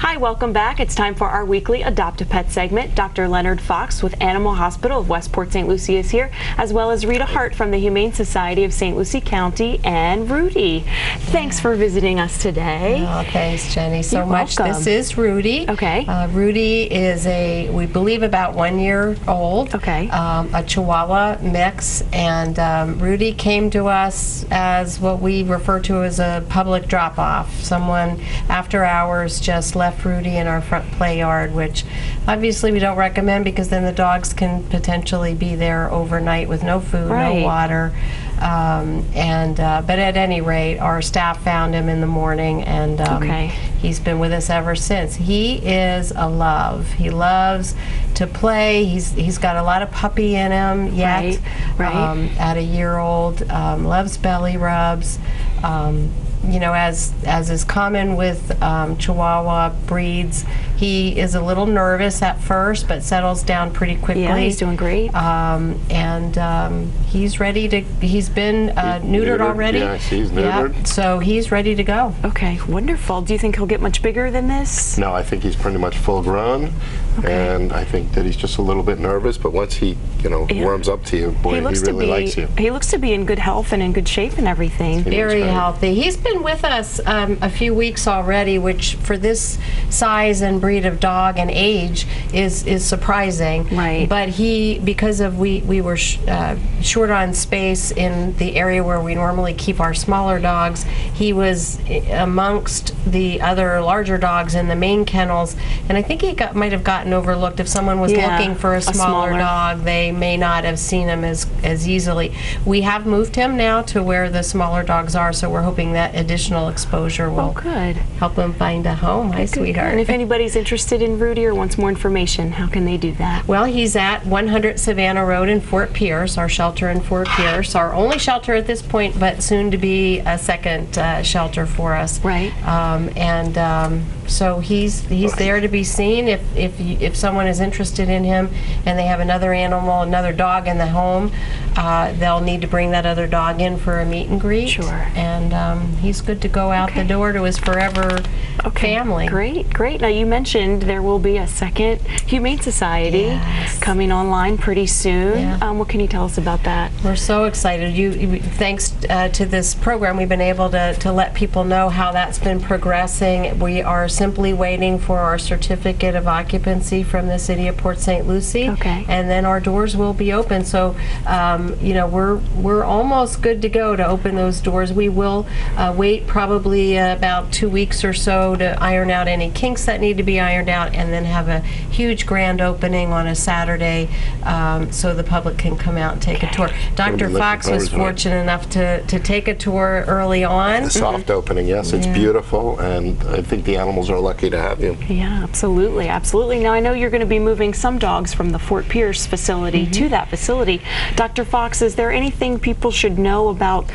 Hi, welcome back. It's time for our weekly Adopt a Pet segment. Dr. Leonard Fox with Animal Hospital of Westport St. Lucie is here, as well as Rita Hart from the Humane Society of St. Lucie County and Rudy. Thanks for visiting us today. Oh, thanks, Jenny, so much. Welcome. This is Rudy. Okay. Rudy is we believe, about 1 year old. Okay. A Chihuahua mix, and Rudy came to us as what we refer to as a public drop-off. Someone after hours just left Rudy in our front play yard, which obviously we don't recommend because then the dogs can potentially be there overnight with no food, no water. But at any rate, our staff found him in the morning, and he's been with us ever since. He is a love. He loves to play. He's got a lot of puppy in him yet. At a year old, loves belly rubs. You know, as is common with Chihuahua breeds, he is a little nervous at first, but settles down pretty quickly. Yeah, he's doing great. He's ready to. He's been neutered already. Yes, he's neutered. Yeah, so he's ready to go. Okay, wonderful. Do you think he'll get much bigger than this? No, I think he's pretty much full grown, and I think that he's just a little bit nervous. But once he, warms up to you, boy, he really likes you. He looks to be in good health and in good shape and everything. Very healthy. He's been with us a few weeks already, which for this size and breed of dog and age is surprising. Right. But because we were short on space in the area where we normally keep our smaller dogs, he was amongst the other larger dogs in the main kennels, and I think he might have gotten overlooked. If someone was looking for a smaller dog, they may not have seen him as easily. We have moved him now to where the smaller dogs are, so we're hoping that additional exposure will help him find a home. Hi, sweetheart. And if anybody's interested in Rudy or wants more information, how can they do that? Well, he's at 100 Savannah Road in Fort Pierce, our shelter in Fort Pierce, our only shelter at this point, but soon to be a second shelter for us. Right. So he's there to be seen. If someone is interested in him and they have another animal, another dog in the home, they'll need to bring that other dog in for a meet and greet. Sure. And he's good to go out the door to his forever family. Great. Now, you mentioned there will be a second Humane Society coming online pretty soon. Yeah. What can you tell us about that? We're so excited. Thanks to this program, we've been able to let people know how that's been progressing. We are simply waiting for our certificate of occupancy from the City of Port St. Lucie, and then our doors will be open. So, we're almost good to go to open those doors. We will wait probably about 2 weeks or so to iron out any kinks that need to be ironed out, and then have a huge grand opening on a Saturday so the public can come out and take a tour. Dr. Fox was fortunate enough to take a tour early on. The soft opening, yes, it's beautiful, and I think the animals are lucky to have you. Yeah, absolutely. Now, I know you're going to be moving some dogs from the Fort Pierce facility to that facility. Dr. Fox, is there anything people should know about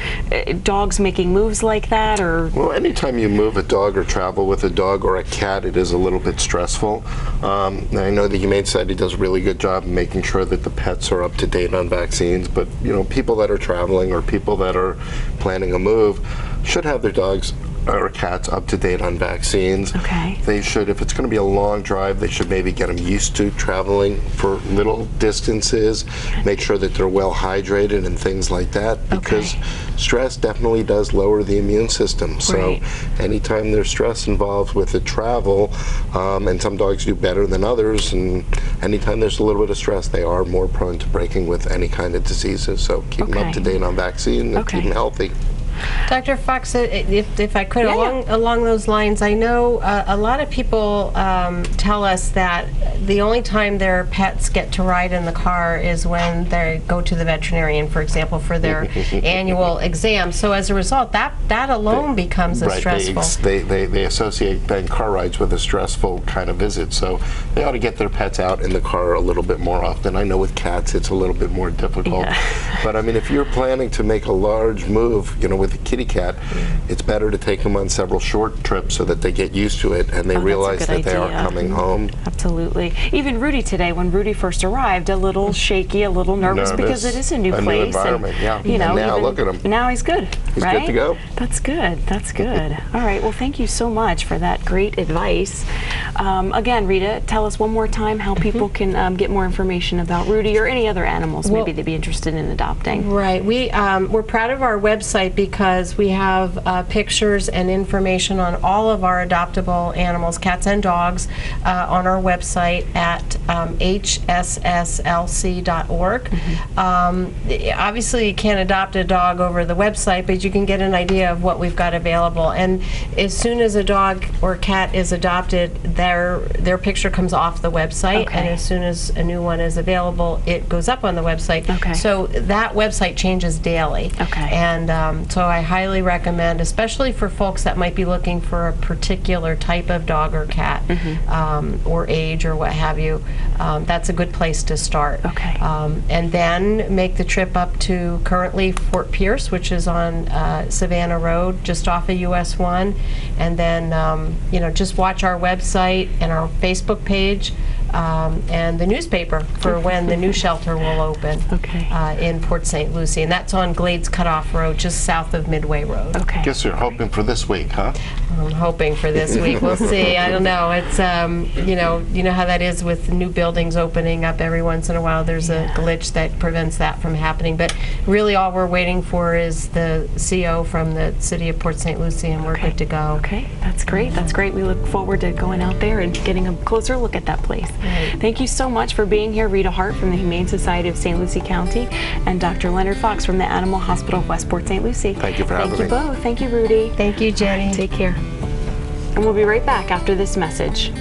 dogs making moves like that? Well, anytime you move a dog or travel with a dog or a cat, it is a little bit stressful. I know the Humane Society does a really good job making sure that the pets are up to date on vaccines, but people that are traveling or people that are planning a move should have their dogs or cats up to date on vaccines. They should, if it's going to be a long drive, they should maybe get them used to traveling for little distances, make sure that they're well hydrated and things like that, because stress definitely does lower the immune system. So anytime there's stress involved with the travel, and some dogs do better than others, and anytime there's a little bit of stress, they are more prone to breaking with any kind of diseases. So keep them up to date on vaccine and keep them healthy. Dr. Fox, if I could, along those lines, I know a lot of people tell us that the only time their pets get to ride in the car is when they go to the veterinarian, for example, for their annual exam. So as a result, that alone becomes a stressful. They associate car rides with a stressful kind of visit, so they ought to get their pets out in the car a little bit more often. I know with cats it's a little bit more difficult, but I mean, if you're planning to make a large move, with a kitty cat, it's better to take them on several short trips so that they get used to it and they realize that they are coming home. Absolutely. Even Rudy today, when Rudy first arrived, a little shaky, a little nervous because it is a new place. New environment, and, now look at him. Now he's good, He's good to go. That's good. All right. Well, thank you so much for that great advice. Again, Rita, tell us one more time how people can get more information about Rudy or any other animals maybe they'd be interested in adopting. Right. We're proud of our website because we have pictures and information on all of our adoptable animals, cats and dogs, on our website at hsslc.org. Obviously, you can't adopt a dog over the website, but you can get an idea of what we've got available. And as soon as a dog or cat is adopted, their picture comes off the website, and as soon as a new one is available, it goes up on the website. So that website changes daily. And so I highly recommend, especially for folks that might be looking for a particular type of dog or cat, or age or what have you, that's a good place to start. And then make the trip up to currently Fort Pierce, which is on Savannah Road, just off of US 1, and then you know, just watch our website and our Facebook page and the newspaper for when the new shelter will open in Port St. Lucie, and that's on Glades Cutoff Road, just south of Midway Road. Guess you're hoping for this week, huh? I'm hoping for this week. We'll see. I don't know. It's you know how that is with new buildings opening up every once in a while. There's a glitch that prevents that from happening. But really, all we're waiting for is the CO from the City of Port St. Lucie, and we're good to go. That's great. That's great. We look forward to going out there and getting a closer look at that place. Thank you so much for being here, Rita Hart from the Humane Society of St. Lucie County and Dr. Leonard Fox from the Animal Hospital of Westport St. Lucie. Thank you for having me. Thank you both. Thank you, Rudy. Thank you, Jenny. Take care. And we'll be right back after this message.